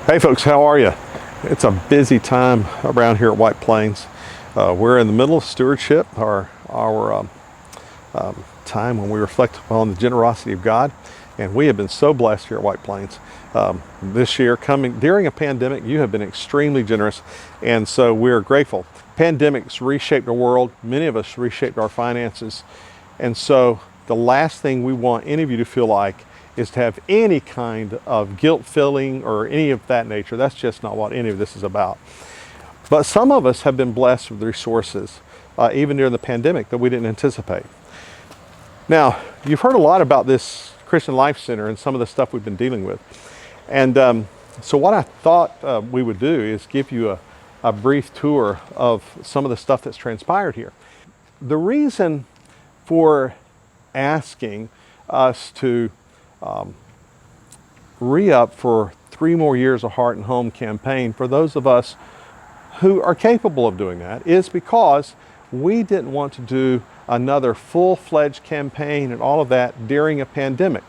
Hey folks, how are you? It's a busy time around here at White Plains. We're in the middle of stewardship, our time when we reflect upon the generosity of God, and we have been so blessed here at White Plains. This year, coming during a pandemic, you have been extremely generous, and so we're grateful. Pandemics reshaped the world. Many of us reshaped our finances, and so the last thing we want any of you to feel like is to have any kind of guilt feeling or any of that nature. That's just not what any of this is about. But some of us have been blessed with resources, even during the pandemic, that we didn't anticipate. Now, you've heard a lot about this Christian Life Center and some of the stuff we've been dealing with. And so what I thought we would do is give you a brief tour of some of the stuff that's transpired here. The reason for asking us to re-up for 3 more years of Heart and Home campaign for those of us who are capable of doing that is because we didn't want to do another full-fledged campaign and all of that during a pandemic.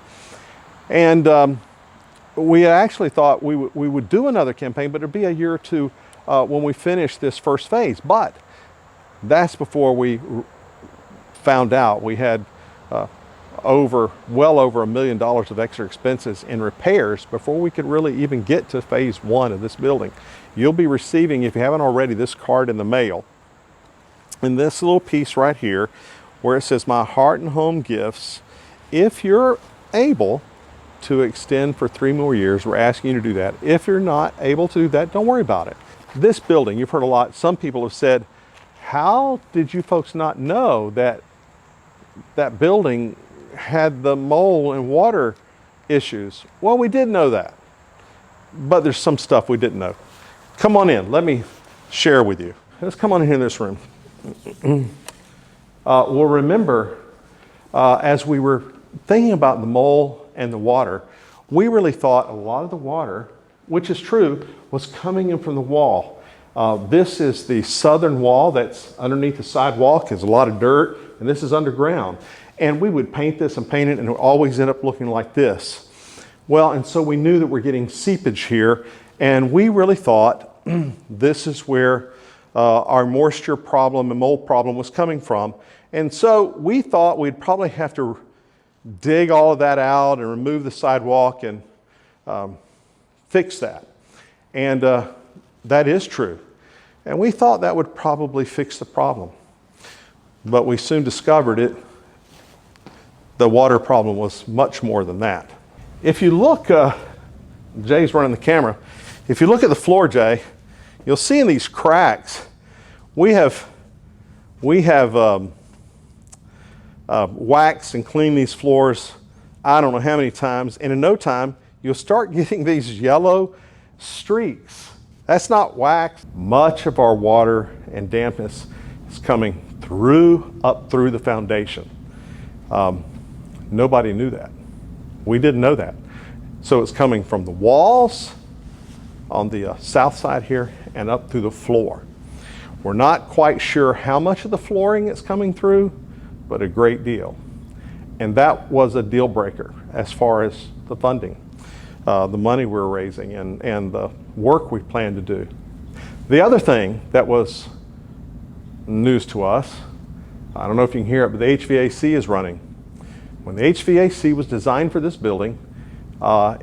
And we actually thought we would do another campaign, but it'd be a year or two when we finish this first phase. But that's before we found out we had well over $1 million of extra expenses in repairs before we could really even get to phase 1 of this building. You'll be receiving, if you haven't already, this card in the mail. And this little piece right here where it says my Heart and Home gifts. If you're able to extend for 3 more years, we're asking you to do that. If you're not able to do that, don't worry about it. This building, you've heard a lot, some people have said, how did you folks not know that that building had the mold and water issues? Well, we did know that, but there's some stuff we didn't know. Come on in, let me share with you. Let's come on in here in this room. We'll remember as we were thinking about the mold and the water, we really thought a lot of the water, which is true, was coming in from the wall. This is the southern wall that's underneath the sidewalk. There's a lot of dirt, and this is underground. And we would paint this and paint it, and it would always end up looking like this. Well, and so we knew that we're getting seepage here, and we really thought this is where our moisture problem and mold problem was coming from. And so we thought we'd probably have to dig all of that out and remove the sidewalk and fix that. And that is true. And we thought that would probably fix the problem. But we soon discovered the water problem was much more than that. If you look, Jay's running the camera. If you look at the floor, Jay, you'll see in these cracks, we have waxed and cleaned these floors, I don't know how many times, and in no time, you'll start getting these yellow streaks. That's not wax. Much of our water and dampness is coming up through the foundation. Nobody knew that. We didn't know that. So it's coming from the walls on the south side here and up through the floor. We're not quite sure how much of the flooring is coming through, but a great deal. And that was a deal breaker as far as the funding, the money we're raising and the work we plan to do. The other thing that was news to us, I don't know if you can hear it, but the HVAC is running. When the HVAC was designed for this building,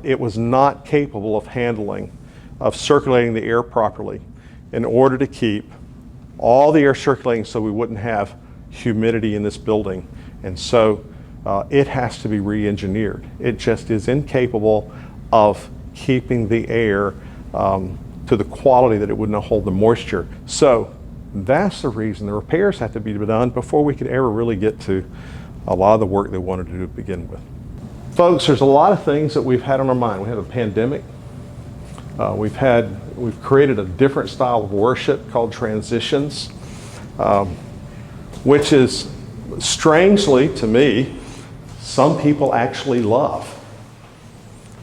it was not capable of circulating the air properly in order to keep all the air circulating so we wouldn't have humidity in this building. And so it has to be re-engineered. It just is incapable of keeping the air to the quality that it would not hold the moisture. So that's the reason the repairs have to be done before we could ever really get to a lot of the work they wanted to do to begin with. Folks, there's a lot of things that we've had on our mind. We have a pandemic. We've created a different style of worship called transitions, which is strangely to me, some people actually love.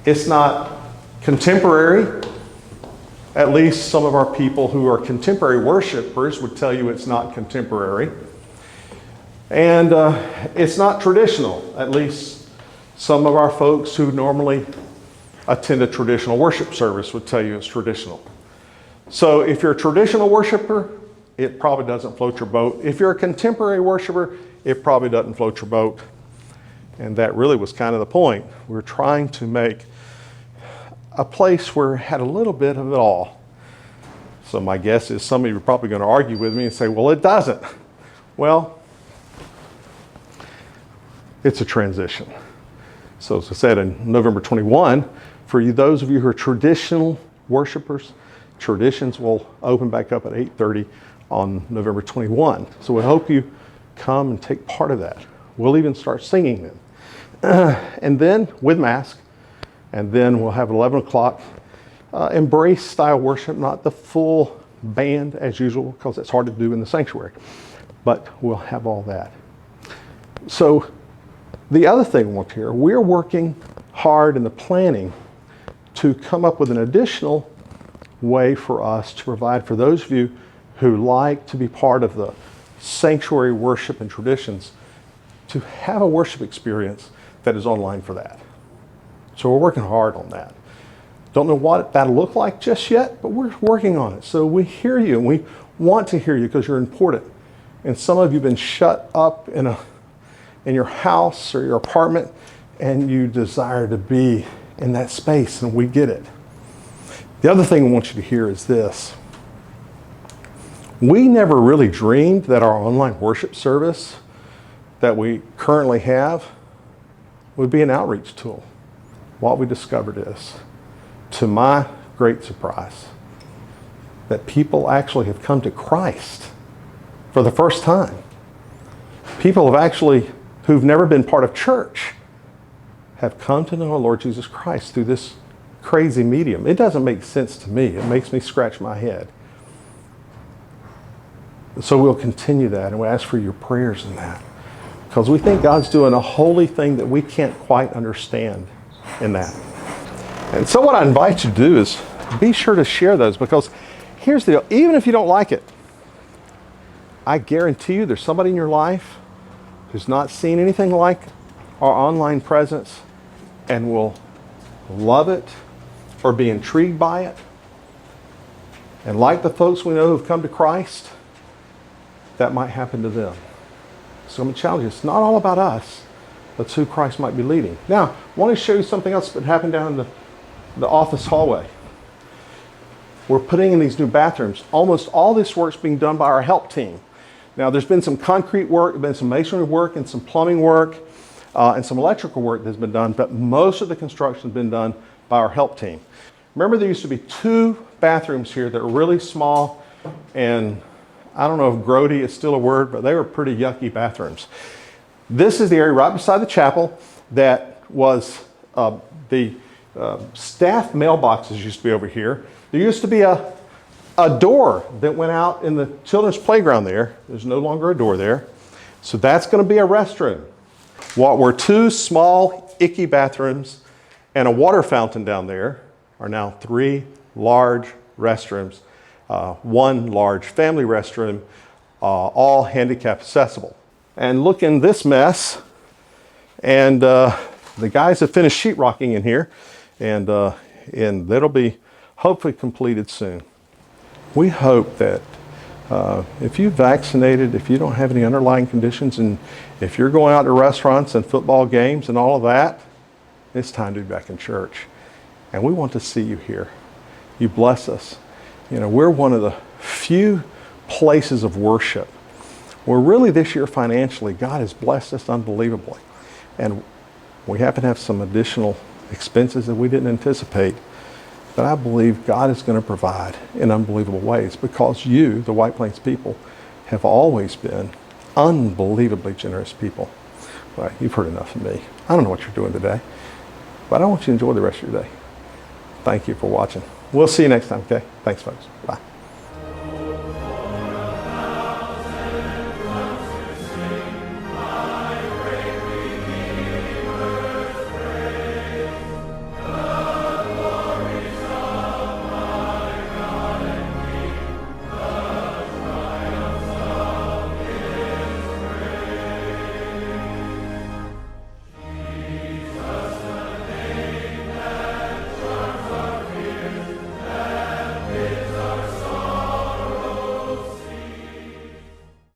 It's not contemporary. At least some of our people who are contemporary worshipers would tell you it's not contemporary. And it's not traditional. At least some of our folks who normally attend a traditional worship service would tell you it's traditional. So if you're a traditional worshiper, it probably doesn't float your boat. If you're a contemporary worshiper, it probably doesn't float your boat. And that really was kind of the point. We're trying to make a place where it had a little bit of it all. So my guess is some of you are probably going to argue with me and say, well, it doesn't. Well, it's a transition. So as I said, in November 21, for you, those of you who are traditional worshipers, traditions will open back up at 8:30 on November 21. So we hope you come and take part of that. We'll even start singing then. And then with mask, and then we'll have 11 o'clock embrace style worship, not the full band as usual, because it's hard to do in the sanctuary, but we'll have all that. So the other thing I want to hear, we're working hard in the planning to come up with an additional way for us to provide for those of you who like to be part of the sanctuary worship and traditions, to have a worship experience that is online for that. So we're working hard on that. Don't know what that'll look like just yet, but we're working on it. So we hear you, and we want to hear you because you're important. And some of you have been shut up in your house or your apartment, and you desire to be in that space, and we get it. The other thing I want you to hear is this. We never really dreamed that our online worship service that we currently have would be an outreach tool. What we discovered is, to my great surprise, that people actually have come to Christ for the first time. People who've never been part of church have come to know our Lord Jesus Christ through this crazy medium. It doesn't make sense to me. It makes me scratch my head. So we'll continue that, and we'll ask for your prayers in that, because we think God's doing a holy thing that we can't quite understand in that. And so what I invite you to do is be sure to share those, because here's the deal. Even if you don't like it, I guarantee you there's somebody in your life who's not seen anything like our online presence and will love it or be intrigued by it. And like the folks we know who've come to Christ, that might happen to them. So I'm going to challenge you. It's not all about us, but it's who Christ might be leading. Now, I want to show you something else that happened down in the office hallway. We're putting in these new bathrooms. Almost all this work's being done by our help team. Now, there's been some concrete work, there's been some masonry work, and some plumbing work, and some electrical work that's been done, but most of the construction has been done by our help team. Remember, there used to be 2 bathrooms here that were really small, and I don't know if grody is still a word, but they were pretty yucky bathrooms. This is the area right beside the chapel that was the staff mailboxes used to be over here. There used to be a door that went out in the children's playground there. There's no longer a door there. So that's going to be a restroom. What were 2 small, icky bathrooms and a water fountain down there are now 3 large restrooms. 1 large family restroom, all handicap accessible. And look in this mess, and the guys have finished sheetrocking in here, and that'll be hopefully completed soon. We hope that if you're vaccinated, if you don't have any underlying conditions, and if you're going out to restaurants and football games and all of that, it's time to be back in church. And we want to see you here. You bless us. You know, we're one of the few places of worship where really this year financially, God has blessed us unbelievably. And we happen to have some additional expenses that we didn't anticipate. But I believe God is going to provide in unbelievable ways, because you, the White Plains people, have always been unbelievably generous people. Well, you've heard enough of me. I don't know what you're doing today, but I want you to enjoy the rest of your day. Thank you for watching. We'll see you next time, okay? Thanks, folks. Bye.